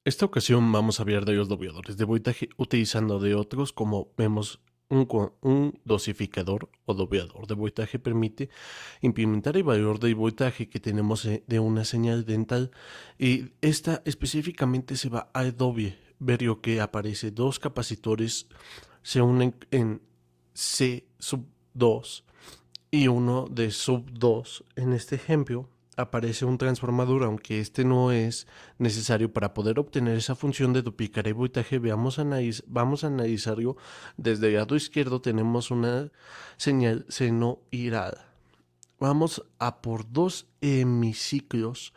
Esta ocasión vamos a hablar de los doble de voltaje utilizando de otros como vemos un dosificador o doblador de voltaje permite implementar el valor de voltaje que tenemos de una señal dental y esta específicamente se va al doble. Verio que aparece dos capacitores se unen en C sub 2 y uno de sub 2. En este ejemplo aparece un transformador, aunque este no es necesario para poder obtener esa función de duplicar el voltaje. Vamos a analizarlo. Desde el lado izquierdo tenemos una señal senoidal. Vamos a por dos hemiciclos.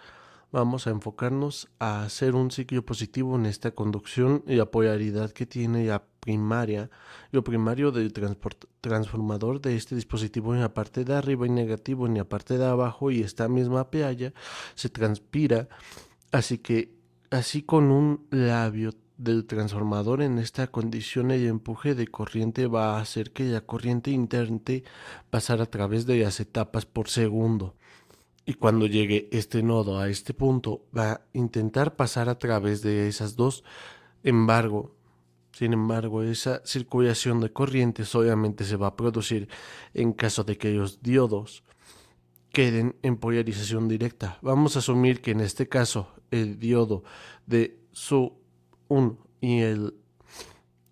Vamos a enfocarnos a hacer un ciclo positivo en esta conducción y la polaridad que tiene la primaria, lo primario del transformador de este dispositivo en la parte de arriba y negativo en la parte de abajo, y esta misma playa se transpira, así que así con un labio del transformador en esta condición el empuje de corriente va a hacer que la corriente intente pasar a través de las etapas por segundo. Y cuando llegue este nodo a este punto, va a intentar pasar a través de esas dos. Embargo, sin embargo, esa circulación de corriente solamente se va a producir en caso de que los diodos queden en polarización directa. Vamos a asumir que en este caso el diodo de SU1 y el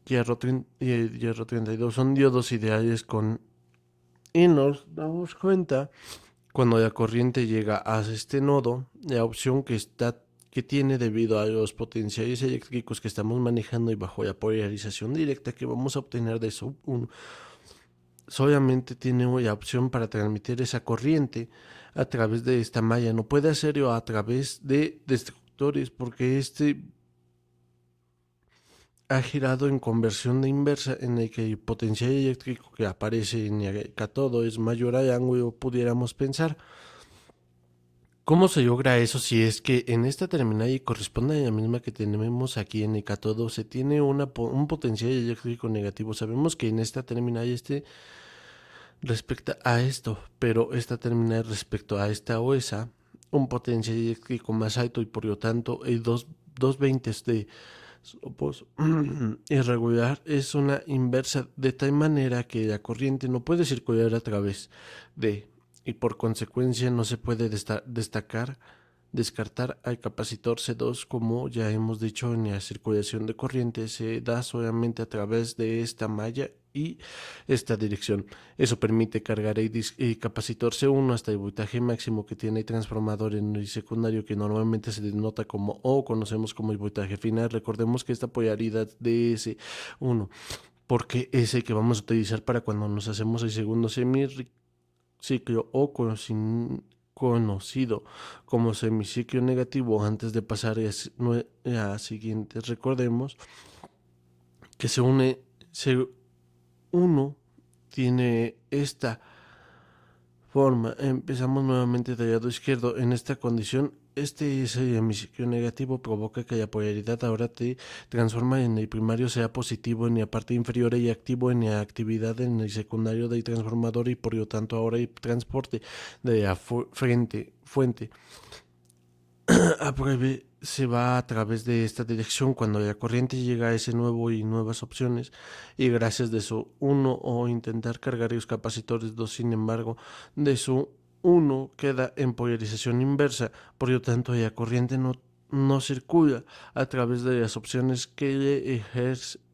hierro 32 son diodos ideales con... Y nos damos cuenta cuando la corriente llega a este nodo, la opción que tiene debido a los potenciales eléctricos que estamos manejando y bajo la polarización directa que vamos a obtener de sub 1, solamente tiene la opción para transmitir esa corriente a través de esta malla. No puede hacerlo a través de destructores porque este ha girado en conversión de inversa en el que el potencial eléctrico que aparece en el cátodo es mayor al ángulo, pudiéramos pensar. ¿Cómo se logra eso si es que en esta terminal y corresponde a la misma que tenemos aquí en el cátodo se tiene un potencial eléctrico negativo? Sabemos que en esta terminal respecta a esto, pero esta terminal respecto a esta o esa, un potencial eléctrico más alto y por lo tanto el 220 de opos irregular es una inversa de tal manera que la corriente no puede circular a través de y por consecuencia no se puede descartar al capacitor C2, como ya hemos dicho en la circulación de corriente se da solamente a través de esta malla y esta dirección. Eso permite cargar el capacitor C1 hasta el voltaje máximo que tiene el transformador en el secundario, que normalmente se denota como o conocemos como el voltaje final. Recordemos que esta polaridad de S1 porque es el que vamos a utilizar para cuando nos hacemos el segundo semiciclo o conocido como semiciclo negativo antes de pasar a siguientes. Recordemos que se uno tiene esta forma. Empezamos nuevamente del lado izquierdo. En esta condición, este es el hemisferio negativo, provoca que la polaridad ahora te transforma en el primario sea positivo en la parte inferior y activo en la actividad en el secundario del transformador, y por lo tanto ahora el transporte de la fuente a prueba se va a través de esta dirección cuando la corriente llega a ese nuevo y nuevas opciones, y gracias de su uno o intentar cargar los capacitores 2, sin embargo de su uno queda en polarización inversa, por lo tanto la corriente no circula a través de las opciones que el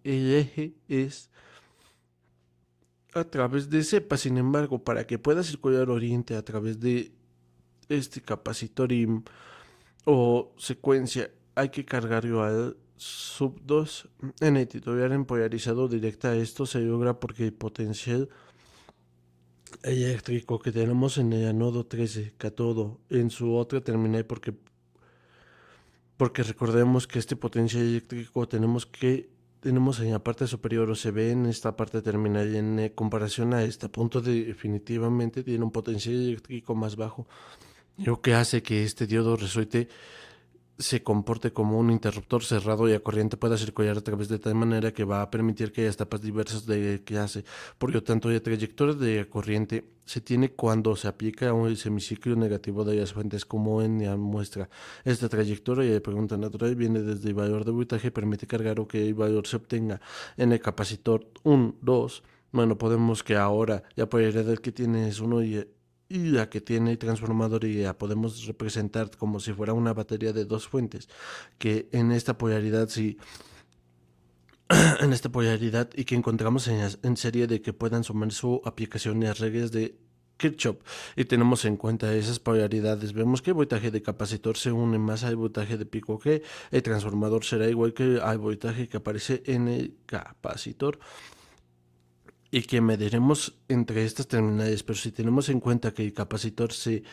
eje es a través de cepa. Sin embargo, para que pueda circular oriente a través de este capacitor o secuencia hay que cargarlo al sub 2 en el titular en polarizado directa. Esto se logra porque el potencial eléctrico que tenemos en el anodo 13 catodo en su otra terminal, porque recordemos que este potencial eléctrico tenemos en la parte superior o se ve en esta parte terminal, y en comparación a este punto definitivamente tiene un potencial eléctrico más bajo, lo que hace que este diodo resulte se comporte como un interruptor cerrado y a corriente pueda circular a través de tal manera que va a permitir que haya etapas diversas de clase. Por lo tanto, la trayectoria de corriente se tiene cuando se aplica un semiciclo negativo de las fuentes como en la muestra. Esta trayectoria de pregunta natural viene desde el valor de voltaje, permite cargar o que el valor se obtenga en el capacitor 1, 2. Bueno, podemos que ahora la polaridad que tiene es 1 y la que tiene el transformador y la podemos representar como si fuera una batería de dos fuentes, que en esta polaridad sí, en esta polaridad y que encontramos en serie de que puedan sumar su aplicación y las reglas de Kirchhoff y tenemos en cuenta esas polaridades. Vemos que el voltaje de capacitor se une más al voltaje de pico, que el transformador será igual que al voltaje que aparece en el capacitor y que mediremos entre estas terminales. Pero si tenemos en cuenta que el capacitor sea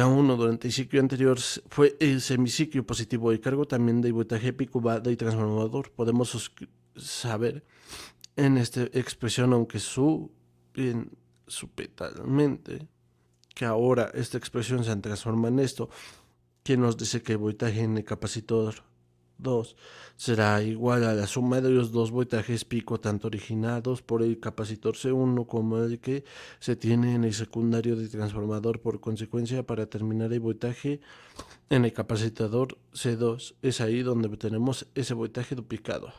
uno durante el ciclo anterior fue el semiciclo positivo de cargo también del voltaje pico va del transformador, podemos saber en esta expresión, aunque supetalmente, que ahora esta expresión se transforma en esto, que nos dice que el voltaje en el capacitor 2 será igual a la suma de los dos voltajes pico tanto originados por el capacitor C1 como el que se tiene en el secundario del transformador. Por consecuencia, para terminar el voltaje en el capacitador C2 es ahí donde tenemos ese voltaje duplicado.